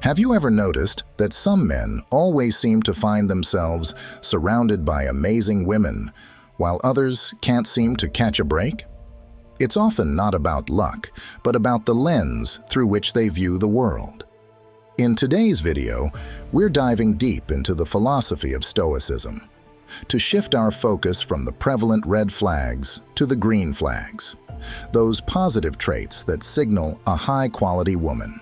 Have you ever noticed that some men always seem to find themselves surrounded by amazing women, while others can't seem to catch a break? It's often not about luck, but about the lens through which they view the world. In today's video, we're diving deep into the philosophy of Stoicism, to shift our focus from the prevalent red flags to the green flags, those positive traits that signal a high-quality woman.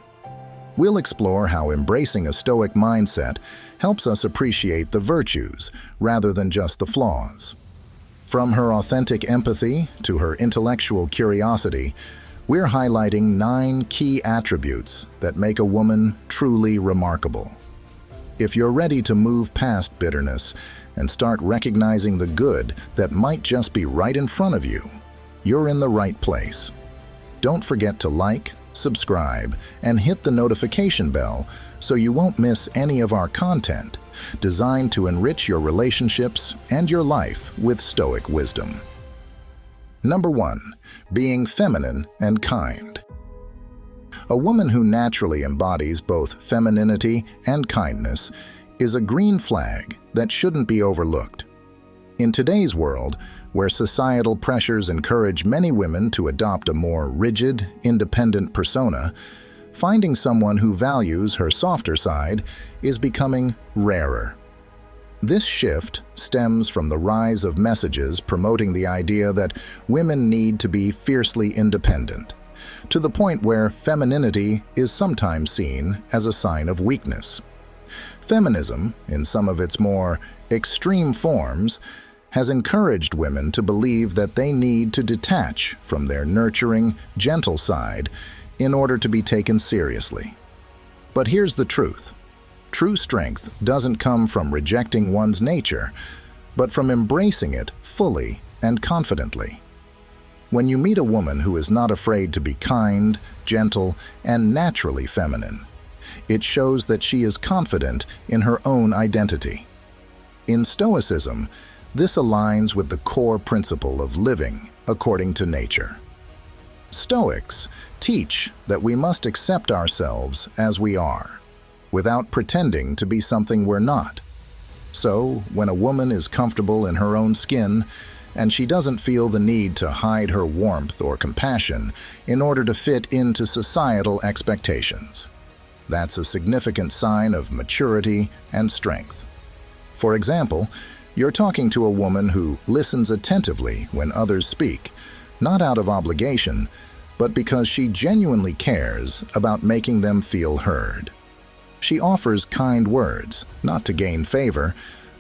We'll explore how embracing a Stoic mindset helps us appreciate the virtues rather than just the flaws. From her authentic empathy to her intellectual curiosity, we're highlighting 9 key attributes that make a woman truly remarkable. If you're ready to move past bitterness and start recognizing the good that might just be right in front of you, you're in the right place. Don't forget to like, subscribe, and hit the notification bell so you won't miss any of our content designed to enrich your relationships and your life with Stoic wisdom. Number 1. Being feminine and kind. A woman who naturally embodies both femininity and kindness is a green flag that shouldn't be overlooked. In today's world, where societal pressures encourage many women to adopt a more rigid, independent persona, finding someone who values her softer side is becoming rarer. This shift stems from the rise of messages promoting the idea that women need to be fiercely independent, to the point where femininity is sometimes seen as a sign of weakness. Feminism, in some of its more extreme forms, has encouraged women to believe that they need to detach from their nurturing, gentle side in order to be taken seriously. But here's the truth. True strength doesn't come from rejecting one's nature, but from embracing it fully and confidently. When you meet a woman who is not afraid to be kind, gentle, and naturally feminine, it shows that she is confident in her own identity. In Stoicism, this aligns with the core principle of living according to nature. Stoics teach that we must accept ourselves as we are, without pretending to be something we're not. So, when a woman is comfortable in her own skin, and she doesn't feel the need to hide her warmth or compassion in order to fit into societal expectations, that's a significant sign of maturity and strength. For example, you're talking to a woman who listens attentively when others speak, not out of obligation, but because she genuinely cares about making them feel heard. She offers kind words, not to gain favor,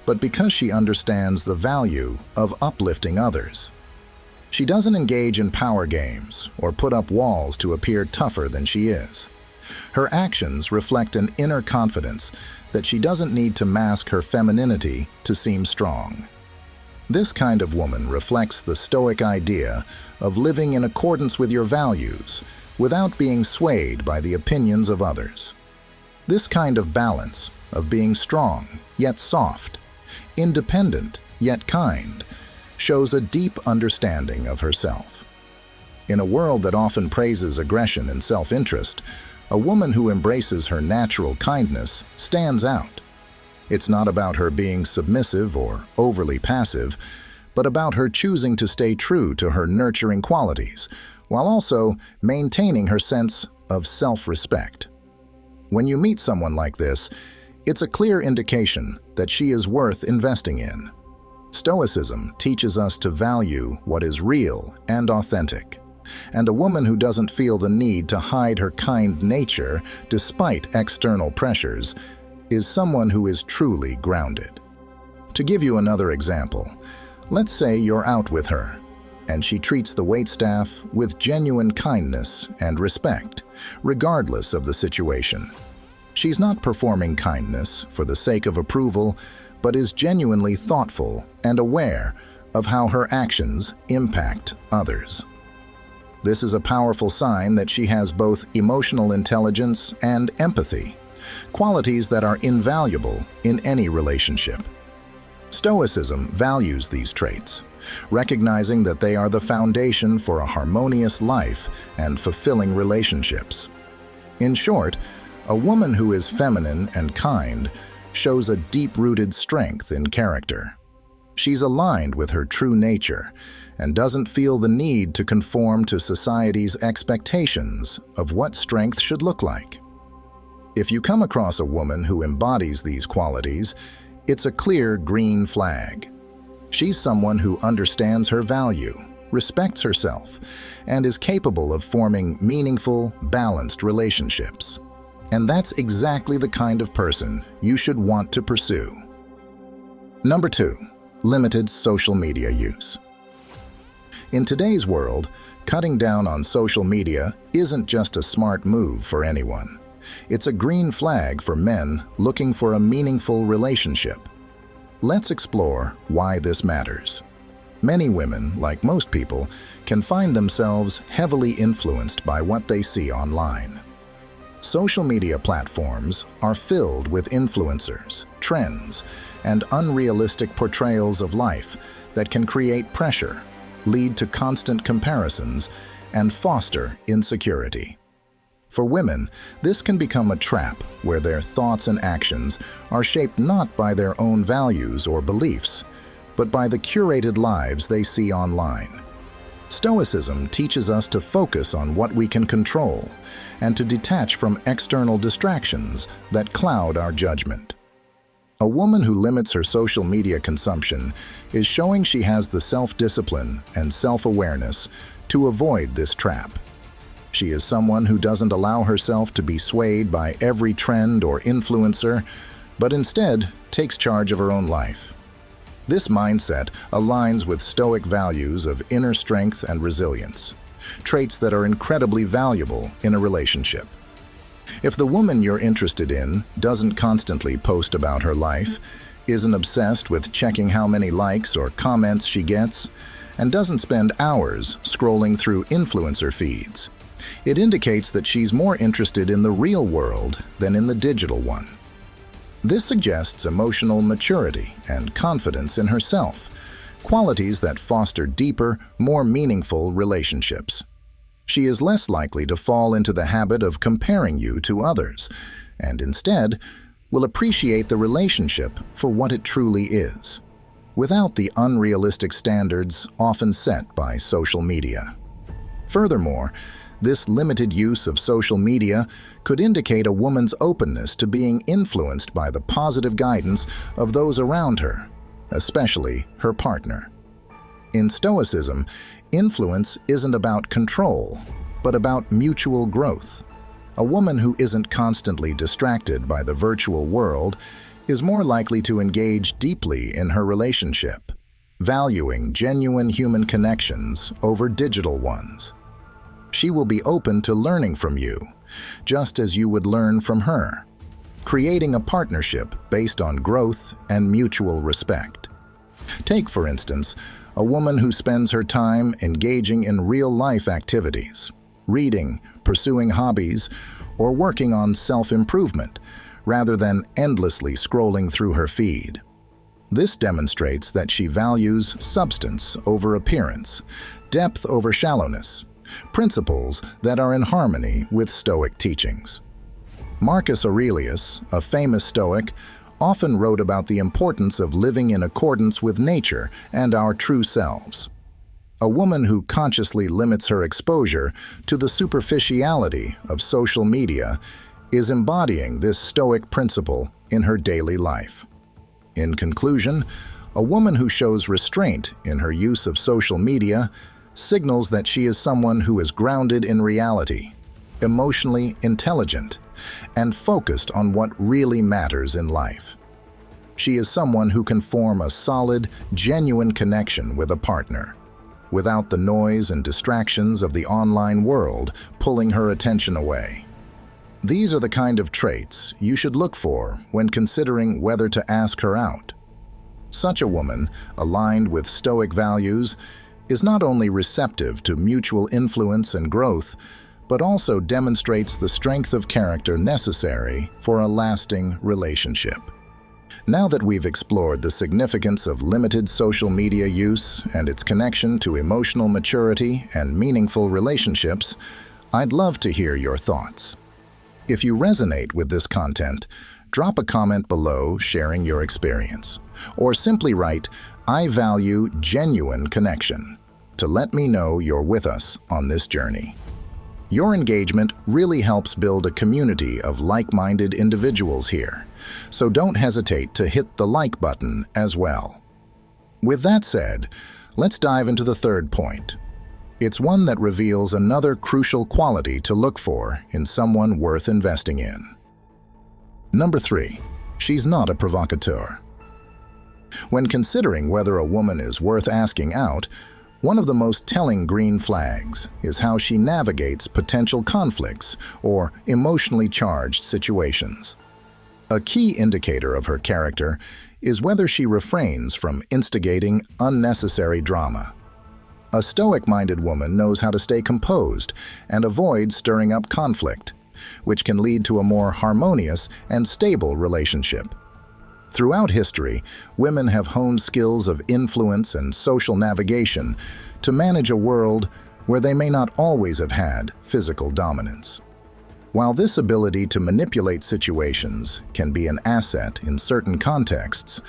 but because she understands the value of uplifting others. She doesn't engage in power games or put up walls to appear tougher than she is. Her actions reflect an inner confidence that she doesn't need to mask her femininity to seem strong. This kind of woman reflects the Stoic idea of living in accordance with your values without being swayed by the opinions of others. This kind of balance of being strong yet soft, independent yet kind, shows a deep understanding of herself. In a world that often praises aggression and self-interest, a woman who embraces her natural kindness stands out. It's not about her being submissive or overly passive, but about her choosing to stay true to her nurturing qualities, while also maintaining her sense of self-respect. When you meet someone like this, it's a clear indication that she is worth investing in. Stoicism teaches us to value what is real and authentic, and a woman who doesn't feel the need to hide her kind nature despite external pressures is someone who is truly grounded. To give you another example, let's say you're out with her, and she treats the waitstaff with genuine kindness and respect, regardless of the situation. She's not performing kindness for the sake of approval, but is genuinely thoughtful and aware of how her actions impact others. This is a powerful sign that she has both emotional intelligence and empathy, qualities that are invaluable in any relationship. Stoicism values these traits, recognizing that they are the foundation for a harmonious life and fulfilling relationships. In short, A woman who is feminine and kind shows a deep-rooted strength in character. She's aligned with her true nature and doesn't feel the need to conform to society's expectations of what strength should look like. If you come across a woman who embodies these qualities, it's a clear green flag. She's someone who understands her value, respects herself, and is capable of forming meaningful, balanced relationships. And that's exactly the kind of person you should want to pursue. Number 2, limited social media use. In today's world, cutting down on social media isn't just a smart move for anyone. It's a green flag for men looking for a meaningful relationship. Let's explore why this matters. Many women, like most people, can find themselves heavily influenced by what they see online. Social media platforms are filled with influencers, trends, and unrealistic portrayals of life that can create pressure, lead to constant comparisons, and foster insecurity. For women, this can become a trap where their thoughts and actions are shaped not by their own values or beliefs, but by the curated lives they see online. Stoicism teaches us to focus on what we can control and to detach from external distractions that cloud our judgment. A woman who limits her social media consumption is showing she has the self-discipline and self-awareness to avoid this trap. She is someone who doesn't allow herself to be swayed by every trend or influencer, but instead takes charge of her own life. This mindset aligns with Stoic values of inner strength and resilience, traits that are incredibly valuable in a relationship. If the woman you're interested in doesn't constantly post about her life, isn't obsessed with checking how many likes or comments she gets, and doesn't spend hours scrolling through influencer feeds, it indicates that she's more interested in the real world than in the digital one. This suggests emotional maturity and confidence in herself, qualities that foster deeper, more meaningful relationships. She is less likely to fall into the habit of comparing you to others, and instead will appreciate the relationship for what it truly is, without the unrealistic standards often set by social media. Furthermore, this limited use of social media could indicate a woman's openness to being influenced by the positive guidance of those around her, especially her partner. In Stoicism, influence isn't about control, but about mutual growth. A woman who isn't constantly distracted by the virtual world is more likely to engage deeply in her relationship, valuing genuine human connections over digital ones. She will be open to learning from you, just as you would learn from her, creating a partnership based on growth and mutual respect. Take, for instance, a woman who spends her time engaging in real-life activities, reading, pursuing hobbies, or working on self-improvement, rather than endlessly scrolling through her feed. This demonstrates that she values substance over appearance, depth over shallowness, principles that are in harmony with Stoic teachings. Marcus Aurelius, a famous Stoic, often wrote about the importance of living in accordance with nature and our true selves. A woman who consciously limits her exposure to the superficiality of social media is embodying this Stoic principle in her daily life. In conclusion, a woman who shows restraint in her use of social media signals that she is someone who is grounded in reality, emotionally intelligent, and focused on what really matters in life. She is someone who can form a solid, genuine connection with a partner, without the noise and distractions of the online world pulling her attention away. These are the kind of traits you should look for when considering whether to ask her out. Such a woman, aligned with Stoic values, is not only receptive to mutual influence and growth, but also demonstrates the strength of character necessary for a lasting relationship. Now that we've explored the significance of limited social media use and its connection to emotional maturity and meaningful relationships, I'd love to hear your thoughts. If you resonate with this content, drop a comment below sharing your experience, or simply write, "I value genuine connection," to let me know you're with us on this journey. Your engagement really helps build a community of like-minded individuals here, so don't hesitate to hit the like button as well. With that said, let's dive into the third point. It's one that reveals another crucial quality to look for in someone worth investing in. Number 3, she's not a provocateur. When considering whether a woman is worth asking out, one of the most telling green flags is how she navigates potential conflicts or emotionally charged situations. A key indicator of her character is whether she refrains from instigating unnecessary drama. A Stoic-minded woman knows how to stay composed and avoid stirring up conflict, which can lead to a more harmonious and stable relationship. Throughout history, women have honed skills of influence and social navigation to manage a world where they may not always have had physical dominance. While this ability to manipulate situations can be an asset in certain contexts,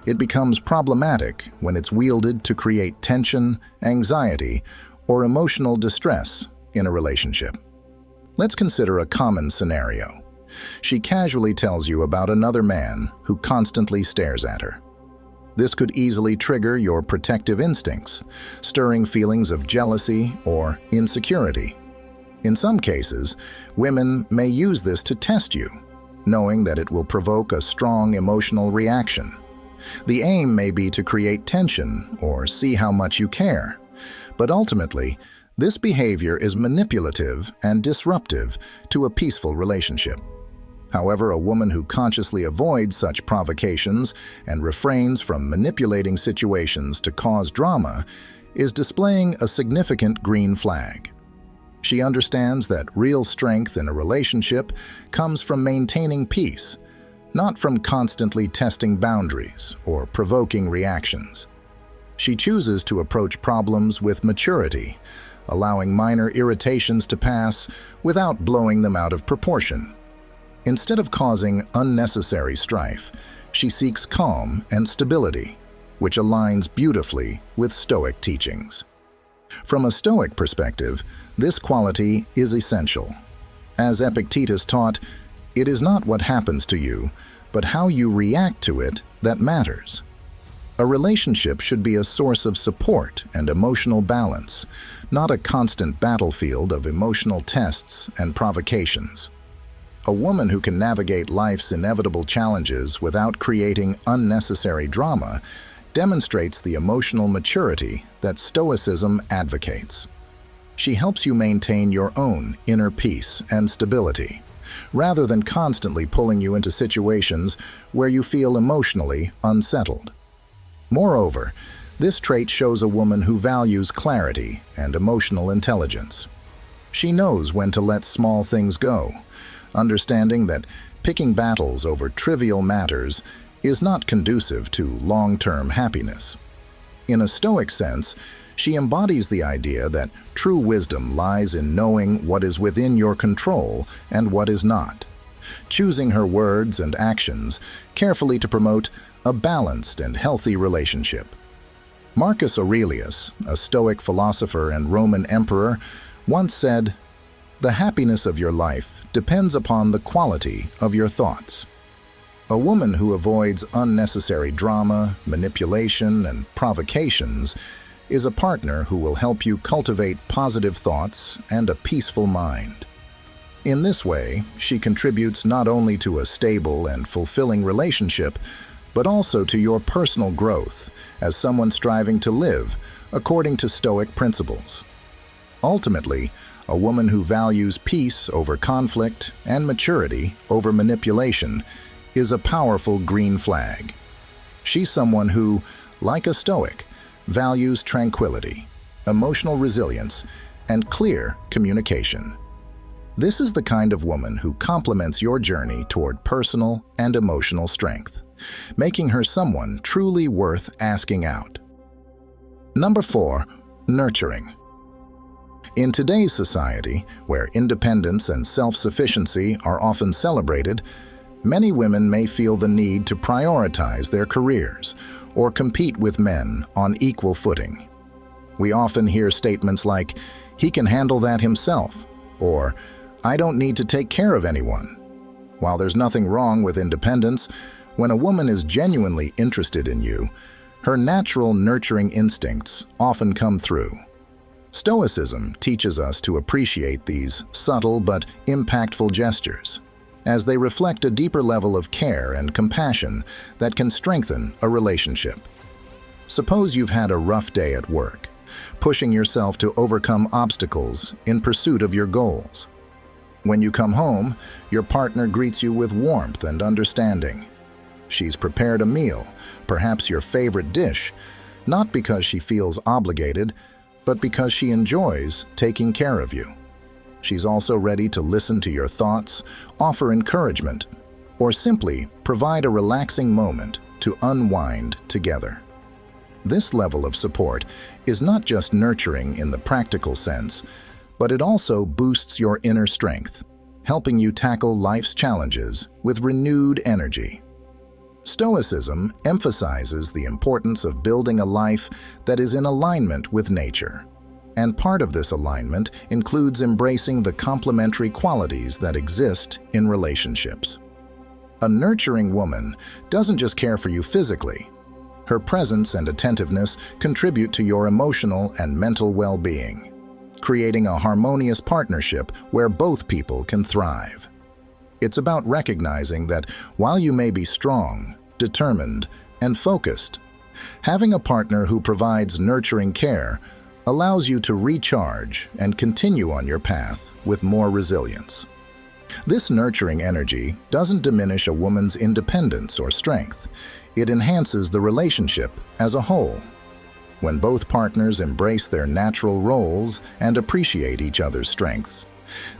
it becomes problematic when it's wielded to create tension, anxiety, or emotional distress in a relationship. Let's consider a common scenario. She casually tells you about another man who constantly stares at her. This could easily trigger your protective instincts, stirring feelings of jealousy or insecurity. In some cases, women may use this to test you, knowing that it will provoke a strong emotional reaction. The aim may be to create tension or see how much you care, but ultimately, this behavior is manipulative and disruptive to a peaceful relationship. However, a woman who consciously avoids such provocations and refrains from manipulating situations to cause drama is displaying a significant green flag. She understands that real strength in a relationship comes from maintaining peace, not from constantly testing boundaries or provoking reactions. She chooses to approach problems with maturity, allowing minor irritations to pass without blowing them out of proportion. Instead of causing unnecessary strife, she seeks calm and stability, which aligns beautifully with Stoic teachings. From a Stoic perspective, this quality is essential. As Epictetus taught, it is not what happens to you, but how you react to it that matters. A relationship should be a source of support and emotional balance, not a constant battlefield of emotional tests and provocations. A woman who can navigate life's inevitable challenges without creating unnecessary drama demonstrates the emotional maturity that Stoicism advocates. She helps you maintain your own inner peace and stability, rather than constantly pulling you into situations where you feel emotionally unsettled. Moreover, this trait shows a woman who values clarity and emotional intelligence. She knows when to let small things go, understanding that picking battles over trivial matters is not conducive to long-term happiness. In a Stoic sense, she embodies the idea that true wisdom lies in knowing what is within your control and what is not, choosing her words and actions carefully to promote a balanced and healthy relationship. Marcus Aurelius, a Stoic philosopher and Roman emperor, once said, "The happiness of your life depends upon the quality of your thoughts." A woman who avoids unnecessary drama, manipulation, and provocations is a partner who will help you cultivate positive thoughts and a peaceful mind. In this way, she contributes not only to a stable and fulfilling relationship, but also to your personal growth as someone striving to live according to Stoic principles. Ultimately, a woman who values peace over conflict and maturity over manipulation is a powerful green flag. She's someone who, like a Stoic, values tranquility, emotional resilience, and clear communication. This is the kind of woman who complements your journey toward personal and emotional strength, making her someone truly worth asking out. Number 4, nurturing. In today's society, where independence and self-sufficiency are often celebrated, many women may feel the need to prioritize their careers or compete with men on equal footing. We often hear statements like, "He can handle that himself," or "I don't need to take care of anyone." While there's nothing wrong with independence, when a woman is genuinely interested in you, her natural nurturing instincts often come through. Stoicism teaches us to appreciate these subtle but impactful gestures, as they reflect a deeper level of care and compassion that can strengthen a relationship. Suppose you've had a rough day at work, pushing yourself to overcome obstacles in pursuit of your goals. When you come home, your partner greets you with warmth and understanding. She's prepared a meal, perhaps your favorite dish, not because she feels obligated, but because she enjoys taking care of you. She's also ready to listen to your thoughts, offer encouragement, or simply provide a relaxing moment to unwind together. This level of support is not just nurturing in the practical sense, but it also boosts your inner strength, helping you tackle life's challenges with renewed energy. Stoicism emphasizes the importance of building a life that is in alignment with nature. And part of this alignment includes embracing the complementary qualities that exist in relationships. A nurturing woman doesn't just care for you physically. Her presence and attentiveness contribute to your emotional and mental well-being, creating a harmonious partnership where both people can thrive. It's about recognizing that while you may be strong, determined, and focused, having a partner who provides nurturing care allows you to recharge and continue on your path with more resilience. This nurturing energy doesn't diminish a woman's independence or strength. It enhances the relationship as a whole. When both partners embrace their natural roles and appreciate each other's strengths,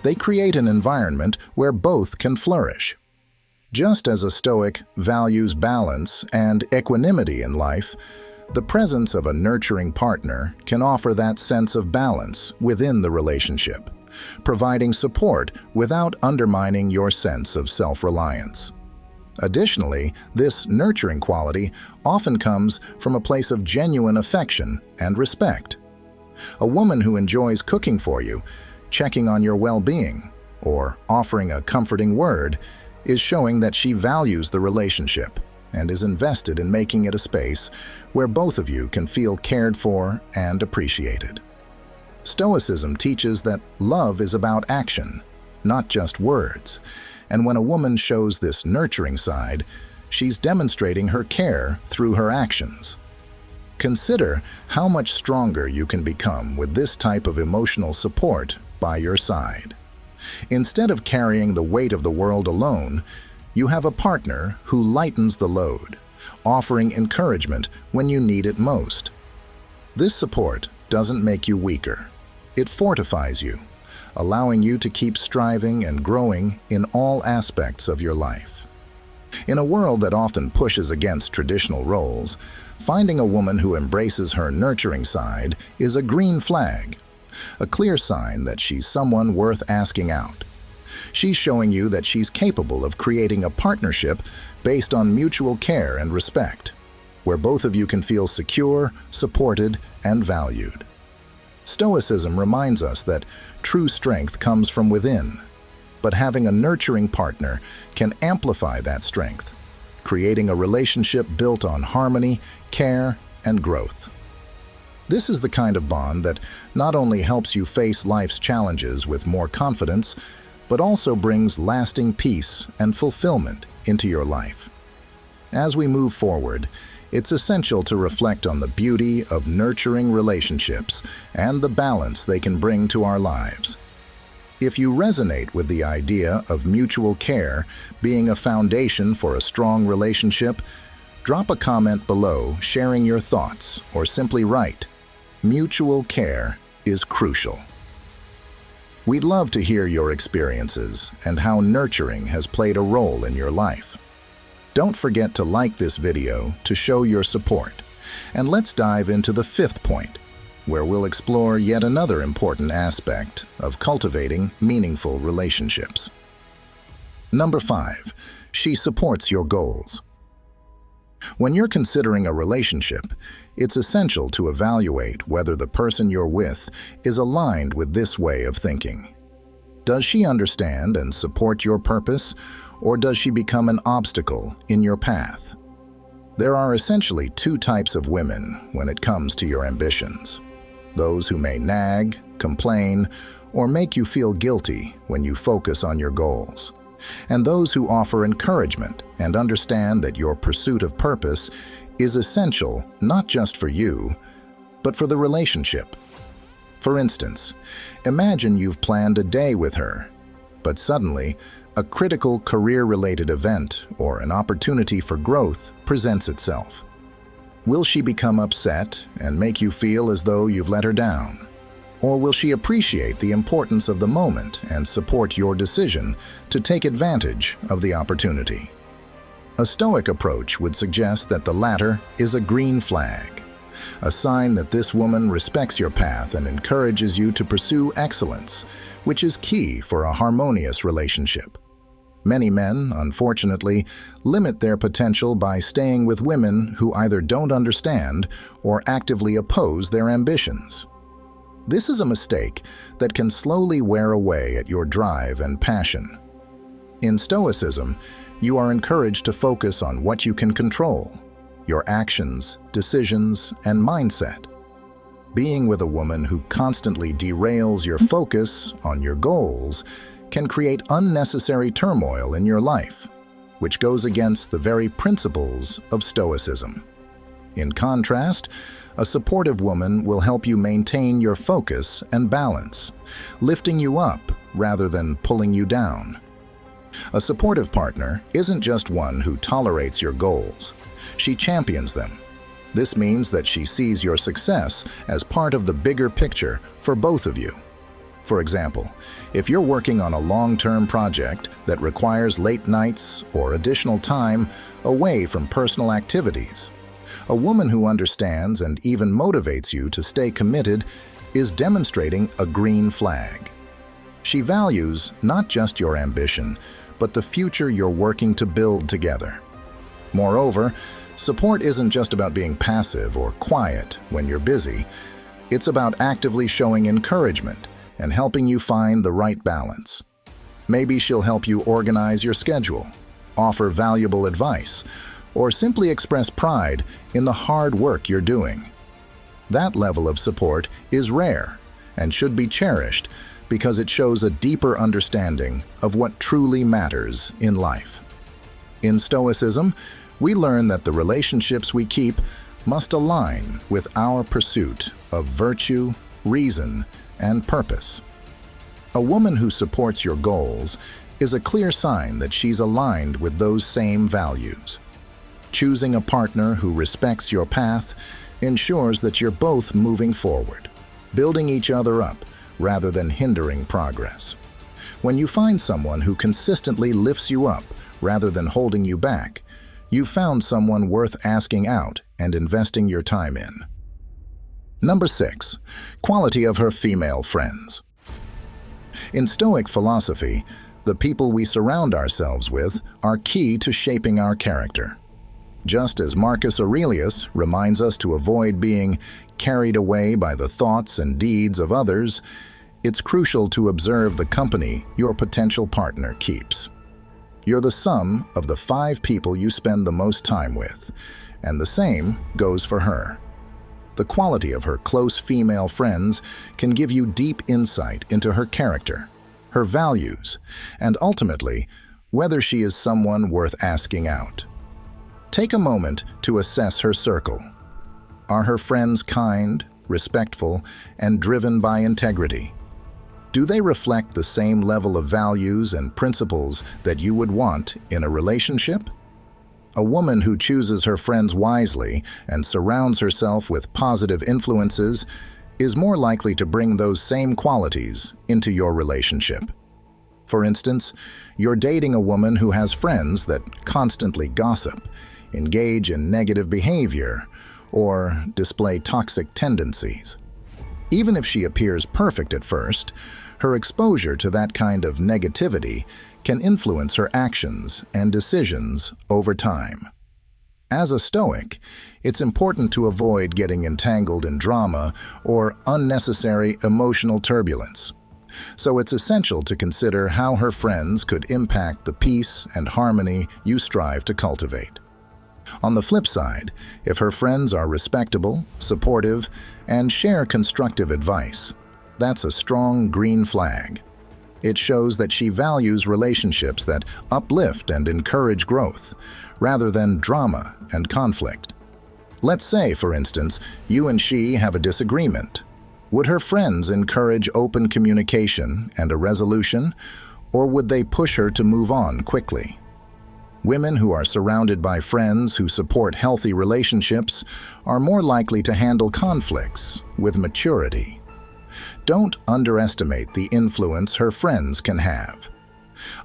they create an environment where both can flourish. Just as a Stoic values balance and equanimity in life, the presence of a nurturing partner can offer that sense of balance within the relationship, providing support without undermining your sense of self-reliance. Additionally, this nurturing quality often comes from a place of genuine affection and respect. A woman who enjoys cooking for you, checking on your well-being, or offering a comforting word is showing that she values the relationship and is invested in making it a space where both of you can feel cared for and appreciated. Stoicism teaches that love is about action, not just words, and when a woman shows this nurturing side, she's demonstrating her care through her actions. Consider how much stronger you can become with this type of emotional support by your side. Instead of carrying the weight of the world alone, you have a partner who lightens the load, offering encouragement when you need it most. This support doesn't make you weaker. It fortifies you, allowing you to keep striving and growing in all aspects of your life. In a world that often pushes against traditional roles, finding a woman who embraces her nurturing side is a green flag, a clear sign that she's someone worth asking out. She's showing you that she's capable of creating a partnership based on mutual care and respect, where both of you can feel secure, supported, and valued. Stoicism reminds us that true strength comes from within, but having a nurturing partner can amplify that strength, creating a relationship built on harmony, care, and growth. This is the kind of bond that not only helps you face life's challenges with more confidence, but also brings lasting peace and fulfillment into your life. As we move forward, it's essential to reflect on the beauty of nurturing relationships and the balance they can bring to our lives. If you resonate with the idea of mutual care being a foundation for a strong relationship, drop a comment below sharing your thoughts, or simply write, "Mutual care is crucial." We'd love to hear your experiences and how nurturing has played a role in your life. Don't forget to like this video to show your support. And let's dive into the fifth point: where we'll explore yet another important aspect of cultivating meaningful relationships. Number 5, she supports your goals. When you're considering a relationship, it's essential to evaluate whether the person you're with is aligned with this way of thinking. Does she understand and support your purpose, or does she become an obstacle in your path? There are essentially 2 types of women when it comes to your ambitions. Those who may nag, complain, or make you feel guilty when you focus on your goals. And those who offer encouragement and understand that your pursuit of purpose is essential not just for you, but for the relationship. For instance, imagine you've planned a day with her, but suddenly a critical career-related event or an opportunity for growth presents itself. Will she become upset and make you feel as though you've let her down? Or will she appreciate the importance of the moment and support your decision to take advantage of the opportunity? A Stoic approach would suggest that the latter is a green flag, a sign that this woman respects your path and encourages you to pursue excellence, which is key for a harmonious relationship. Many men, unfortunately, limit their potential by staying with women who either don't understand or actively oppose their ambitions. This is a mistake that can slowly wear away at your drive and passion. In Stoicism, you are encouraged to focus on what you can control: your actions, decisions, and mindset. Being with a woman who constantly derails your focus on your goals can create unnecessary turmoil in your life, which goes against the very principles of Stoicism. In contrast, a supportive woman will help you maintain your focus and balance, lifting you up rather than pulling you down. A supportive partner isn't just one who tolerates your goals. She champions them. This means that she sees your success as part of the bigger picture for both of you. For example, if you're working on a long-term project that requires late nights or additional time away from personal activities, a woman who understands and even motivates you to stay committed is demonstrating a green flag. She values not just your ambition, but the future you're working to build together. Moreover, support isn't just about being passive or quiet when you're busy. It's about actively showing encouragement and helping you find the right balance. Maybe she'll help you organize your schedule, offer valuable advice, or simply express pride in the hard work you're doing. That level of support is rare and should be cherished because it shows a deeper understanding of what truly matters in life. In Stoicism, we learn that the relationships we keep must align with our pursuit of virtue, reason, and purpose. A woman who supports your goals is a clear sign that she's aligned with those same values. Choosing a partner who respects your path ensures that you're both moving forward, building each other up rather than hindering progress. When you find someone who consistently lifts you up rather than holding you back, you've found someone worth asking out and investing your time in. Number 6, quality of her female friends. In Stoic philosophy, the people we surround ourselves with are key to shaping our character. Just as Marcus Aurelius reminds us to avoid being carried away by the thoughts and deeds of others, it's crucial to observe the company your potential partner keeps. You're the sum of the 5 people you spend the most time with, and the same goes for her. The quality of her close female friends can give you deep insight into her character, her values, and ultimately, whether she is someone worth asking out. Take a moment to assess her circle. Are her friends kind, respectful, and driven by integrity? Do they reflect the same level of values and principles that you would want in a relationship? A woman who chooses her friends wisely and surrounds herself with positive influences is more likely to bring those same qualities into your relationship. For instance, you're dating a woman who has friends that constantly gossip, engage in negative behavior, or display toxic tendencies. Even if she appears perfect at first, her exposure to that kind of negativity can influence her actions and decisions over time. As a Stoic, it's important to avoid getting entangled in drama or unnecessary emotional turbulence. So it's essential to consider how her friends could impact the peace and harmony you strive to cultivate. On the flip side, if her friends are respectable, supportive, and share constructive advice, that's a strong green flag. It shows that she values relationships that uplift and encourage growth, rather than drama and conflict. Let's say, for instance, you and she have a disagreement. Would her friends encourage open communication and a resolution, or would they push her to move on quickly? Women who are surrounded by friends who support healthy relationships are more likely to handle conflicts with maturity. Don't underestimate the influence her friends can have.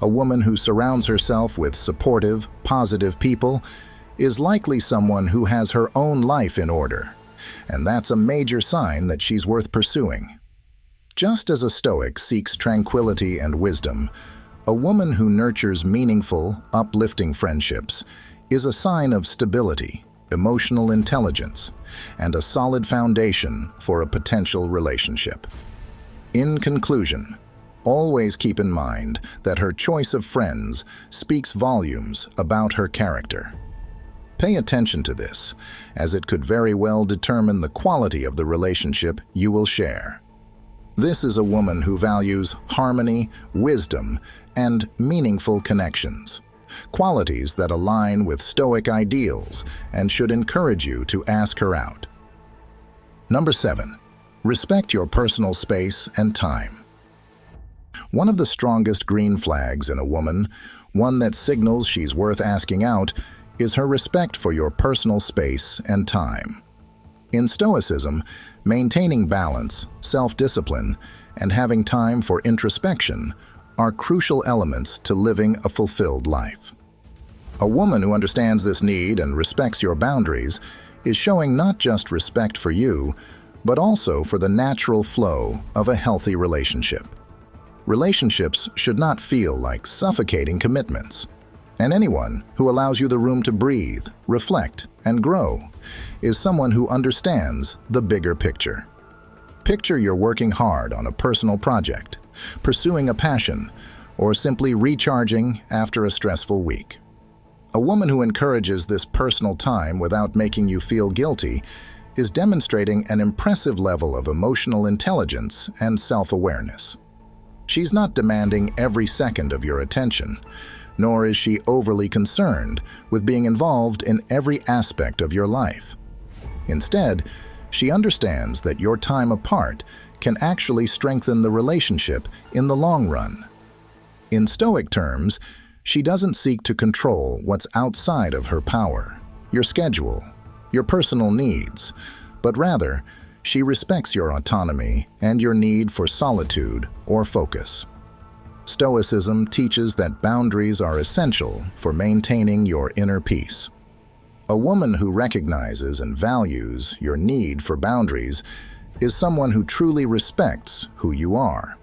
A woman who surrounds herself with supportive, positive people is likely someone who has her own life in order, and that's a major sign that she's worth pursuing. Just as a Stoic seeks tranquility and wisdom, a woman who nurtures meaningful, uplifting friendships is a sign of stability, emotional intelligence, and a solid foundation for a potential relationship. In conclusion, always keep in mind that her choice of friends speaks volumes about her character. Pay attention to this, as it could very well determine the quality of the relationship you will share. This is a woman who values harmony, wisdom, and meaningful connections, qualities that align with Stoic ideals and should encourage you to ask her out. Number 7. Respect your personal space and time. One of the strongest green flags in a woman, one that signals she's worth asking out, is her respect for your personal space and time. In Stoicism, maintaining balance, self-discipline, and having time for introspection are crucial elements to living a fulfilled life. A woman who understands this need and respects your boundaries is showing not just respect for you, but also for the natural flow of a healthy relationship. Relationships should not feel like suffocating commitments, and anyone who allows you the room to breathe, reflect, and grow is someone who understands the bigger picture. Picture you're working hard on a personal project, pursuing a passion, or simply recharging after a stressful week. A woman who encourages this personal time without making you feel guilty is demonstrating an impressive level of emotional intelligence and self-awareness. She's not demanding every second of your attention, nor is she overly concerned with being involved in every aspect of your life. Instead, she understands that your time apart can actually strengthen the relationship in the long run. In Stoic terms, she doesn't seek to control what's outside of her power, your schedule, your personal needs, but rather, she respects your autonomy and your need for solitude or focus. Stoicism teaches that boundaries are essential for maintaining your inner peace. A woman who recognizes and values your need for boundaries is someone who truly respects who you are.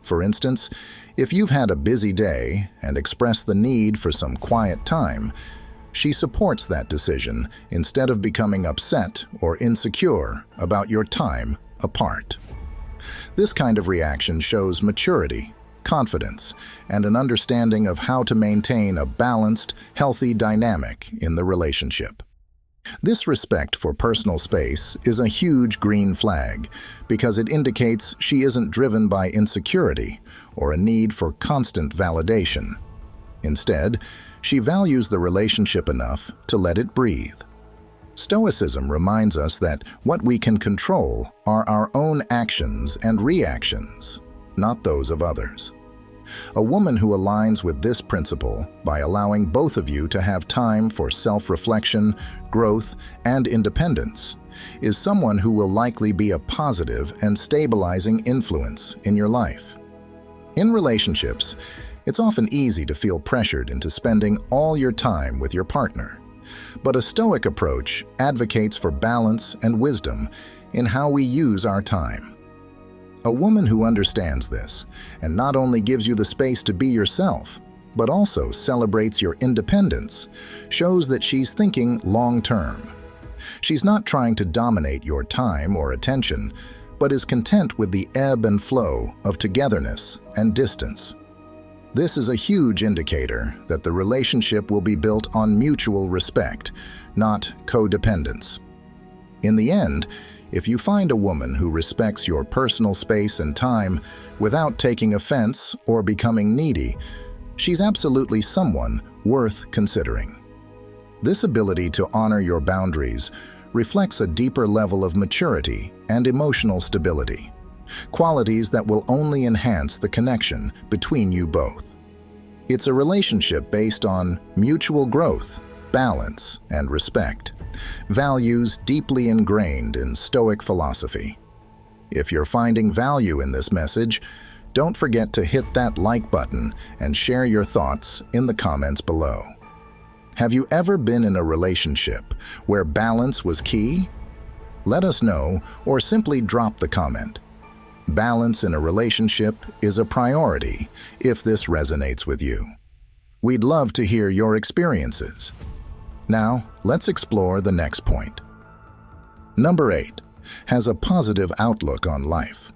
For instance, if you've had a busy day and express the need for some quiet time, she supports that decision instead of becoming upset or insecure about your time apart. This kind of reaction shows maturity, confidence, and an understanding of how to maintain a balanced, healthy dynamic in the relationship. This respect for personal space is a huge green flag because it indicates she isn't driven by insecurity or a need for constant validation. Instead, she values the relationship enough to let it breathe. Stoicism reminds us that what we can control are our own actions and reactions, not those of others. A woman who aligns with this principle by allowing both of you to have time for self-reflection, growth, and independence is someone who will likely be a positive and stabilizing influence in your life. In relationships, it's often easy to feel pressured into spending all your time with your partner. But a Stoic approach advocates for balance and wisdom in how we use our time. A woman who understands this and not only gives you the space to be yourself, but also celebrates your independence, shows that she's thinking long-term. She's not trying to dominate your time or attention, but is content with the ebb and flow of togetherness and distance. This is a huge indicator that the relationship will be built on mutual respect, not codependence. In the end, if you find a woman who respects your personal space and time without taking offense or becoming needy, she's absolutely someone worth considering. This ability to honor your boundaries reflects a deeper level of maturity and emotional stability, qualities that will only enhance the connection between you both. It's a relationship based on mutual growth, balance, and respect, values deeply ingrained in Stoic philosophy. If you're finding value in this message, don't forget to hit that like button and share your thoughts in the comments below. Have you ever been in a relationship where balance was key? Let us know or simply drop the comment. Balance in a relationship is a priority if this resonates with you. We'd love to hear your experiences. Now, let's explore the next point. Number 8. Has a positive outlook on life.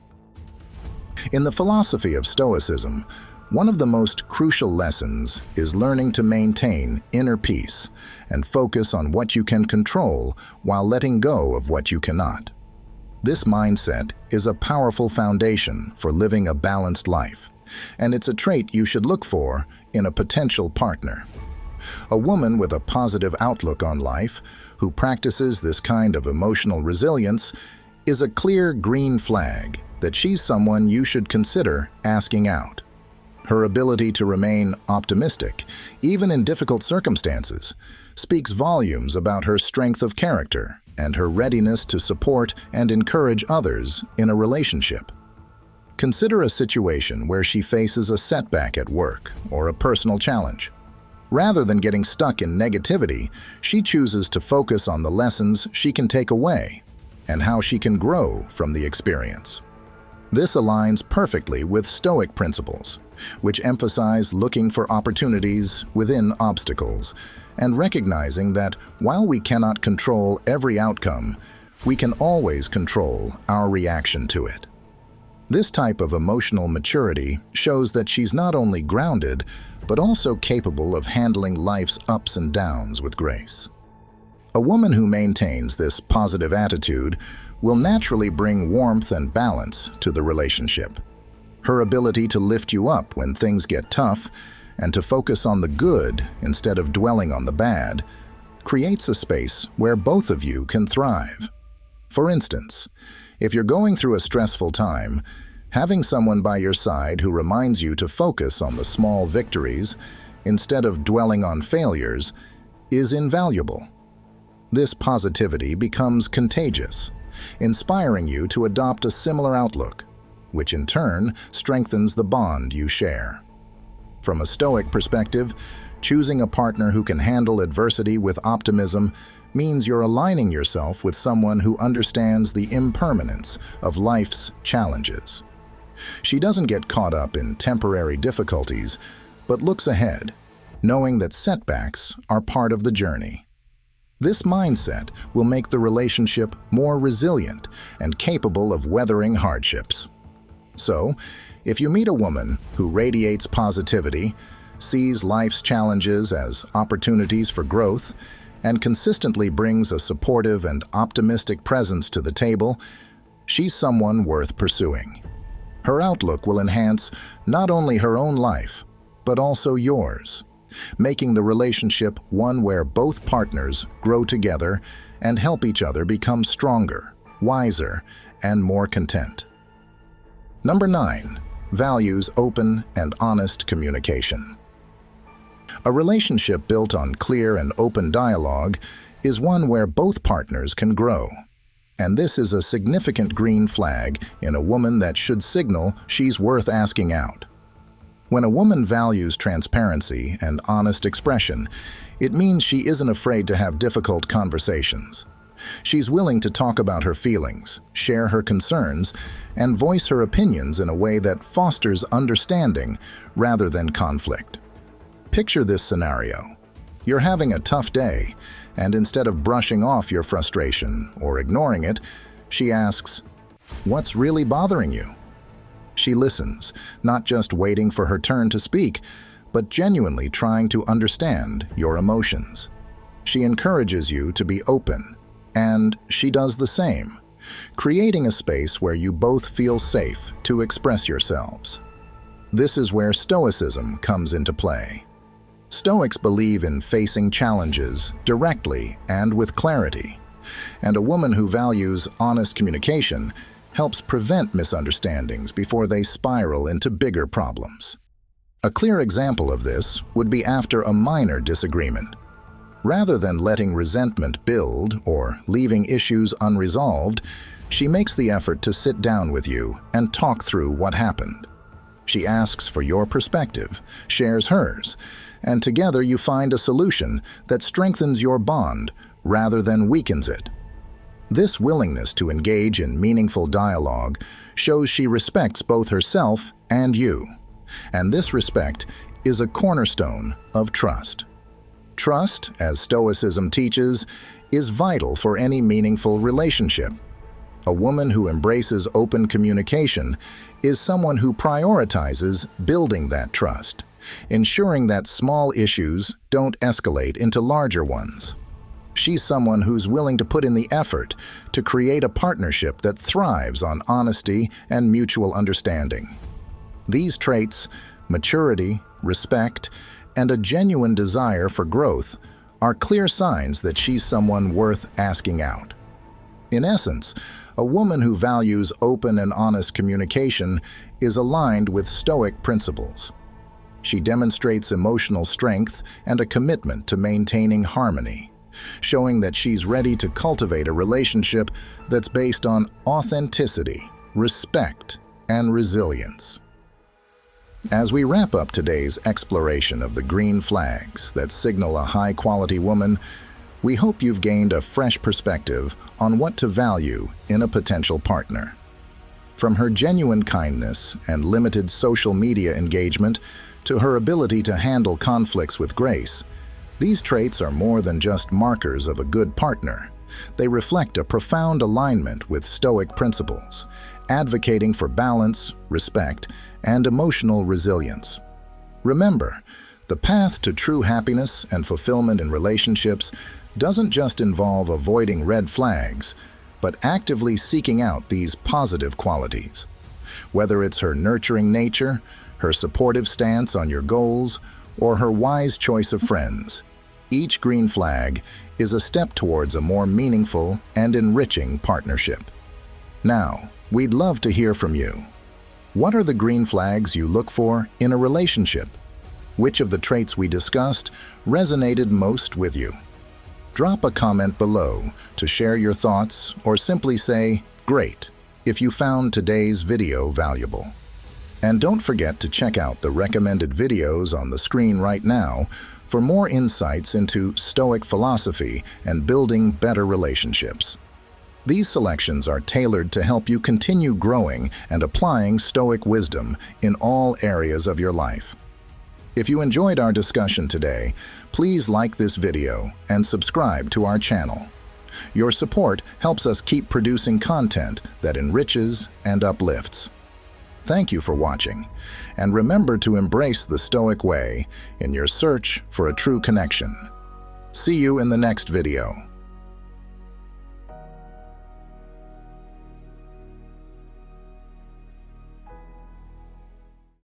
In the philosophy of Stoicism, one of the most crucial lessons is learning to maintain inner peace and focus on what you can control while letting go of what you cannot. This mindset is a powerful foundation for living a balanced life, and it's a trait you should look for in a potential partner. A woman with a positive outlook on life, who practices this kind of emotional resilience, is a clear green flag that she's someone you should consider asking out. Her ability to remain optimistic, even in difficult circumstances, speaks volumes about her strength of character and her readiness to support and encourage others in a relationship. Consider a situation where she faces a setback at work or a personal challenge. Rather than getting stuck in negativity, she chooses to focus on the lessons she can take away and how she can grow from the experience. This aligns perfectly with Stoic principles, which emphasize looking for opportunities within obstacles and recognizing that while we cannot control every outcome, we can always control our reaction to it. This type of emotional maturity shows that she's not only grounded, but also capable of handling life's ups and downs with grace. A woman who maintains this positive attitude will naturally bring warmth and balance to the relationship. Her ability to lift you up when things get tough and to focus on the good instead of dwelling on the bad creates a space where both of you can thrive. For instance, if you're going through a stressful time, having someone by your side who reminds you to focus on the small victories instead of dwelling on failures is invaluable. This positivity becomes contagious, inspiring you to adopt a similar outlook, which in turn strengthens the bond you share. From a Stoic perspective, choosing a partner who can handle adversity with optimism means you're aligning yourself with someone who understands the impermanence of life's challenges. She doesn't get caught up in temporary difficulties, but looks ahead, knowing that setbacks are part of the journey. This mindset will make the relationship more resilient and capable of weathering hardships. So, if you meet a woman who radiates positivity, sees life's challenges as opportunities for growth, and consistently brings a supportive and optimistic presence to the table, she's someone worth pursuing. Her outlook will enhance not only her own life, but also yours, making the relationship one where both partners grow together and help each other become stronger, wiser, and more content. Number 9. Values open and honest communication. A relationship built on clear and open dialogue is one where both partners can grow. And this is a significant green flag in a woman that should signal she's worth asking out. When a woman values transparency and honest expression, it means she isn't afraid to have difficult conversations. She's willing to talk about her feelings, share her concerns, and voice her opinions in a way that fosters understanding rather than conflict. Picture this scenario. You're having a tough day, and instead of brushing off your frustration or ignoring it, she asks, "What's really bothering you?" She listens, not just waiting for her turn to speak, but genuinely trying to understand your emotions. She encourages you to be open, and she does the same, creating a space where you both feel safe to express yourselves. This is where Stoicism comes into play. Stoics believe in facing challenges directly and with clarity, and a woman who values honest communication helps prevent misunderstandings before they spiral into bigger problems. A clear example of this would be after a minor disagreement. Rather than letting resentment build or leaving issues unresolved, she makes the effort to sit down with you and talk through what happened. She asks for your perspective, shares hers, and together you find a solution that strengthens your bond rather than weakens it. This willingness to engage in meaningful dialogue shows she respects both herself and you, and this respect is a cornerstone of trust. Trust, as Stoicism teaches, is vital for any meaningful relationship. A woman who embraces open communication is someone who prioritizes building that trust, ensuring that small issues don't escalate into larger ones. She's someone who's willing to put in the effort to create a partnership that thrives on honesty and mutual understanding. These traits, maturity, respect, and a genuine desire for growth, are clear signs that she's someone worth asking out. In essence, a woman who values open and honest communication is aligned with Stoic principles. She demonstrates emotional strength and a commitment to maintaining harmony, showing that she's ready to cultivate a relationship that's based on authenticity, respect, and resilience. As we wrap up today's exploration of the green flags that signal a high-quality woman, we hope you've gained a fresh perspective on what to value in a potential partner. From her genuine kindness and limited social media engagement to her ability to handle conflicts with grace, these traits are more than just markers of a good partner. They reflect a profound alignment with Stoic principles, advocating for balance, respect, and emotional resilience. Remember, the path to true happiness and fulfillment in relationships doesn't just involve avoiding red flags, but actively seeking out these positive qualities. Whether it's her nurturing nature, her supportive stance on your goals, or her wise choice of friends, each green flag is a step towards a more meaningful and enriching partnership. Now, we'd love to hear from you. What are the green flags you look for in a relationship? Which of the traits we discussed resonated most with you? Drop a comment below to share your thoughts or simply say, "Great," if you found today's video valuable. And don't forget to check out the recommended videos on the screen right now for more insights into Stoic philosophy and building better relationships. These selections are tailored to help you continue growing and applying Stoic wisdom in all areas of your life. If you enjoyed our discussion today, please like this video and subscribe to our channel. Your support helps us keep producing content that enriches and uplifts. Thank you for watching, and remember to embrace the Stoic way in your search for a true connection. See you in the next video.